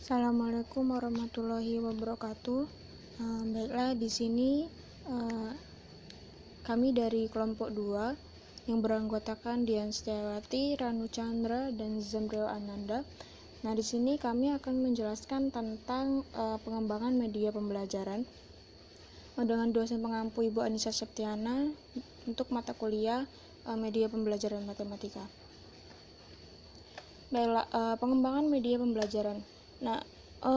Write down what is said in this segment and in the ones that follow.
Assalamualaikum warahmatullahi wabarakatuh. Baiklah, di sini kami dari kelompok 2 yang beranggotakan Dian Setiawati, Ranu Chandra, dan Zamril Ananda. Nah, di sini kami akan menjelaskan tentang pengembangan media pembelajaran dengan dosen pengampu Ibu Anissa Septiana untuk mata kuliah media pembelajaran matematika. Baiklah, pengembangan media pembelajaran. Nah,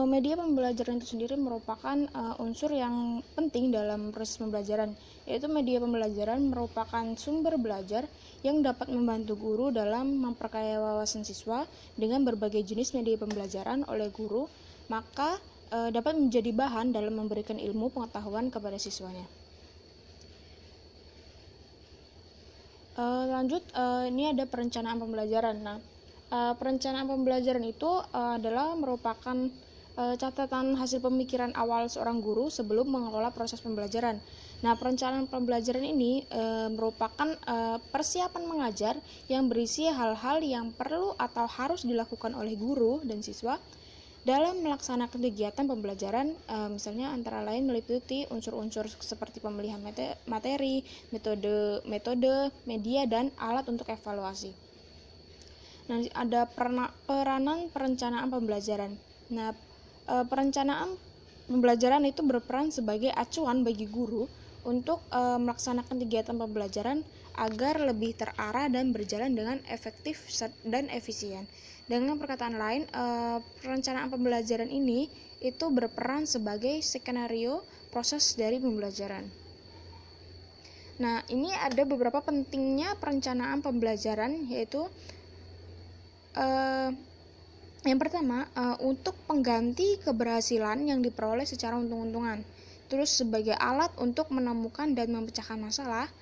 media pembelajaran itu sendiri merupakan unsur yang penting dalam proses pembelajaran, yaitu media pembelajaran merupakan sumber belajar yang dapat membantu guru dalam memperkaya wawasan siswa dengan berbagai jenis media pembelajaran oleh guru, maka dapat menjadi bahan dalam memberikan ilmu pengetahuan kepada siswanya. Lanjut, ini ada perencanaan pembelajaran. Nah, perencanaan pembelajaran itu adalah merupakan catatan hasil pemikiran awal seorang guru sebelum mengelola proses pembelajaran. Nah, perencanaan pembelajaran ini merupakan persiapan mengajar yang berisi hal-hal yang perlu atau harus dilakukan oleh guru dan siswa dalam melaksanakan kegiatan pembelajaran, misalnya antara lain meliputi unsur-unsur seperti pemilihan materi, metode, media, dan alat untuk evaluasi. Nah, ada peranan perencanaan pembelajaran. Nah, perencanaan pembelajaran itu berperan sebagai acuan bagi guru untuk melaksanakan kegiatan pembelajaran agar lebih terarah dan berjalan dengan efektif dan efisien. Dengan perkataan lain, perencanaan pembelajaran ini itu berperan sebagai skenario proses dari pembelajaran. Nah, ini ada beberapa pentingnya perencanaan pembelajaran, yaitu yang pertama, untuk pengganti keberhasilan yang diperoleh secara untung-untungan. Terus sebagai alat untuk menemukan dan memecahkan masalah.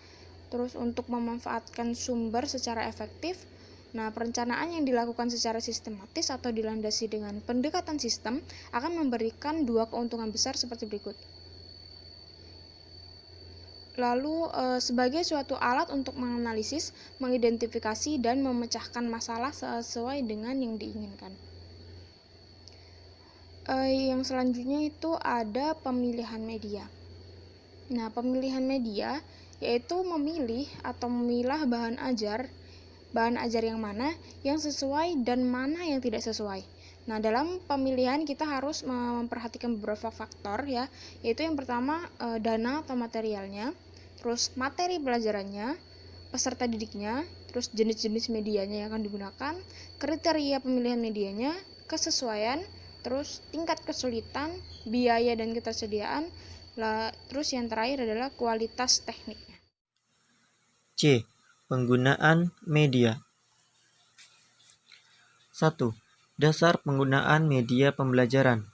Terus untuk memanfaatkan sumber secara efektif. Nah, perencanaan yang dilakukan secara sistematis atau dilandasi dengan pendekatan sistem akan memberikan dua keuntungan besar seperti berikut. Lalu, sebagai suatu alat untuk menganalisis, mengidentifikasi, dan memecahkan masalah sesuai dengan yang diinginkan. Yang selanjutnya itu ada pemilihan media. Nah, pemilihan media yaitu memilih atau memilah bahan ajar yang mana yang sesuai dan mana yang tidak sesuai. Nah, dalam pemilihan kita harus memperhatikan beberapa faktor ya, yaitu yang pertama dana atau materialnya, terus materi pelajarannya, peserta didiknya, terus jenis-jenis medianya yang akan digunakan, kriteria pemilihan medianya, kesesuaian, terus tingkat kesulitan, biaya dan ketersediaan, terus yang terakhir adalah kualitas tekniknya. C. Penggunaan media. 1. Dasar penggunaan media pembelajaran.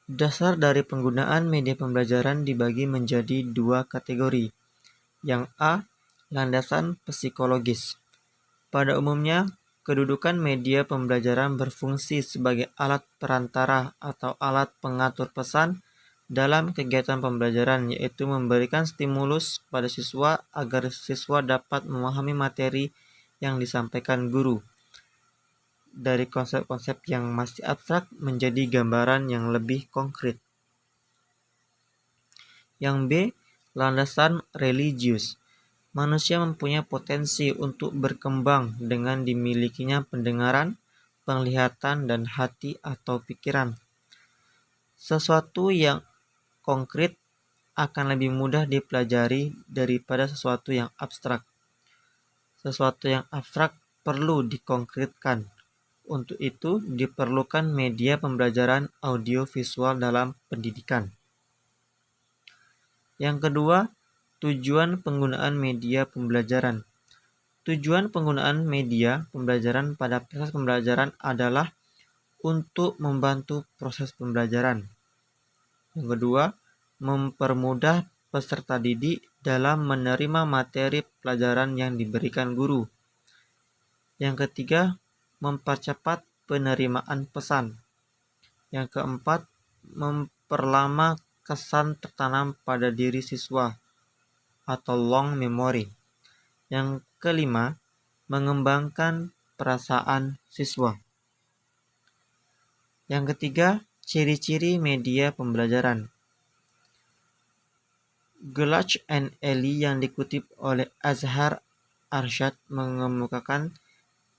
Dasar dari penggunaan media pembelajaran dibagi menjadi dua kategori. Yang A, landasan psikologis. Pada umumnya, kedudukan media pembelajaran berfungsi sebagai alat perantara atau alat pengatur pesan dalam kegiatan pembelajaran, yaitu memberikan stimulus pada siswa agar siswa dapat memahami materi yang disampaikan guru. Dari konsep-konsep yang masih abstrak menjadi gambaran yang lebih konkret. Yang B, landasan religius. Manusia mempunyai potensi untuk berkembang dengan dimilikinya pendengaran, penglihatan, dan hati atau pikiran. Sesuatu yang konkret akan lebih mudah dipelajari daripada sesuatu yang abstrak. Sesuatu yang abstrak perlu dikonkretkan. Untuk itu diperlukan media pembelajaran audiovisual dalam pendidikan. Yang kedua, tujuan penggunaan media pembelajaran. Tujuan penggunaan media pembelajaran pada proses pembelajaran adalah untuk membantu proses pembelajaran. Yang kedua, mempermudah peserta didik dalam menerima materi pelajaran yang diberikan guru. Yang ketiga, mempercepat penerimaan pesan. Yang keempat, memperlama kesan tertanam pada diri siswa atau long memory. Yang kelima, mengembangkan perasaan siswa. Yang ketiga, ciri-ciri media pembelajaran. Gelach and Ellie yang dikutip oleh Azhar Arshad mengemukakan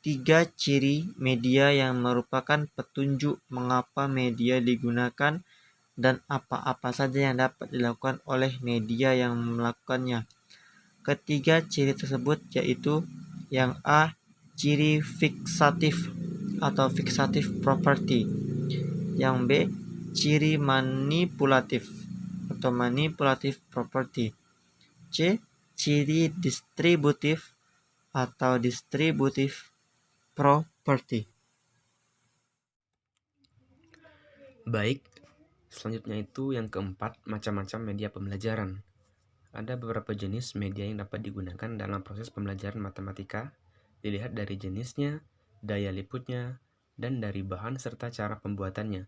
3 ciri media yang merupakan petunjuk mengapa media digunakan dan apa-apa saja yang dapat dilakukan oleh media yang melakukannya. Ketiga ciri tersebut yaitu yang A, ciri fiksatif atau fixative property. Yang B, ciri manipulatif atau manipulative property. C, ciri distributif atau distributive property. Baik, selanjutnya itu yang keempat, macam-macam media pembelajaran. Ada beberapa jenis media yang dapat digunakan dalam proses pembelajaran matematika, dilihat dari jenisnya, daya liputnya, dan dari bahan serta cara pembuatannya.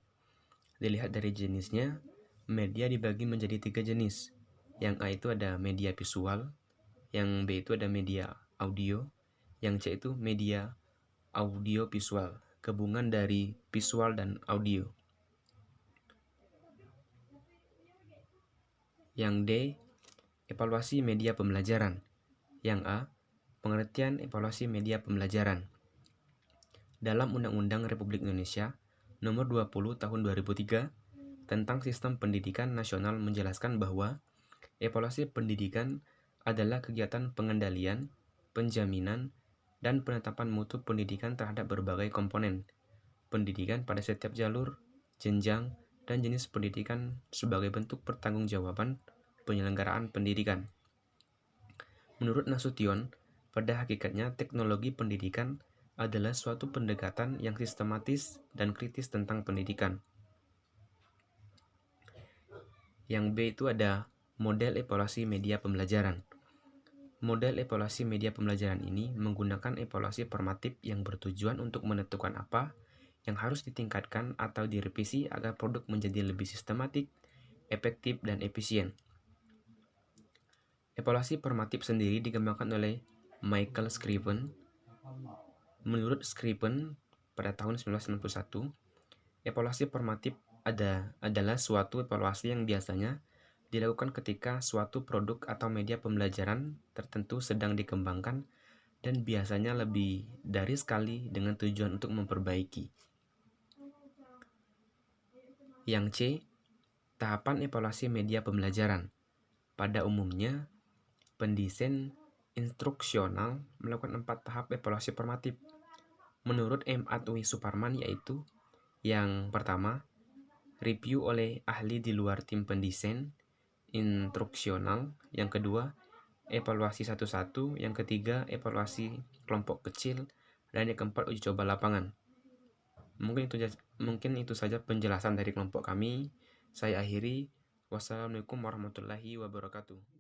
Dilihat dari jenisnya, media dibagi menjadi 3 jenis. Yang A itu ada media visual, yang B itu ada media audio, yang C itu media audio visual, gabungan dari visual dan audio. Yang D, evaluasi media pembelajaran. Yang A, pengertian evaluasi media pembelajaran. Dalam Undang-Undang Republik Indonesia Nomor 20 Tahun 2003 tentang Sistem Pendidikan Nasional menjelaskan bahwa evaluasi pendidikan adalah kegiatan pengendalian, penjaminan, dan penetapan mutu pendidikan terhadap berbagai komponen pendidikan pada setiap jalur, jenjang, dan jenis pendidikan sebagai bentuk pertanggungjawaban penyelenggaraan pendidikan. Menurut Nasution, pada hakikatnya teknologi pendidikan adalah suatu pendekatan yang sistematis dan kritis tentang pendidikan. Yang B itu ada model evaluasi media pembelajaran. Model evaluasi media pembelajaran ini menggunakan evaluasi formatif yang bertujuan untuk menentukan apa yang harus ditingkatkan atau direvisi agar produk menjadi lebih sistematik, efektif, dan efisien. Evaluasi formatif sendiri dikembangkan oleh Michael Scriven. Menurut Scriven, pada tahun 1991, evaluasi formatif adalah suatu evaluasi yang biasanya dilakukan ketika suatu produk atau media pembelajaran tertentu sedang dikembangkan dan biasanya lebih dari sekali dengan tujuan untuk memperbaiki. Yang C, tahapan evaluasi media pembelajaran. Pada umumnya, pendesain instruksional melakukan 4 tahap evaluasi formatif. Menurut M. Atwi Suparman yaitu yang pertama, review oleh ahli di luar tim pendesain instruksional. Yang kedua, evaluasi satu-satu. Yang ketiga, evaluasi kelompok kecil. Dan yang keempat, uji coba lapangan. Mungkin itu saja penjelasan dari kelompok kami. Saya akhiri. Wassalamualaikum warahmatullahi wabarakatuh.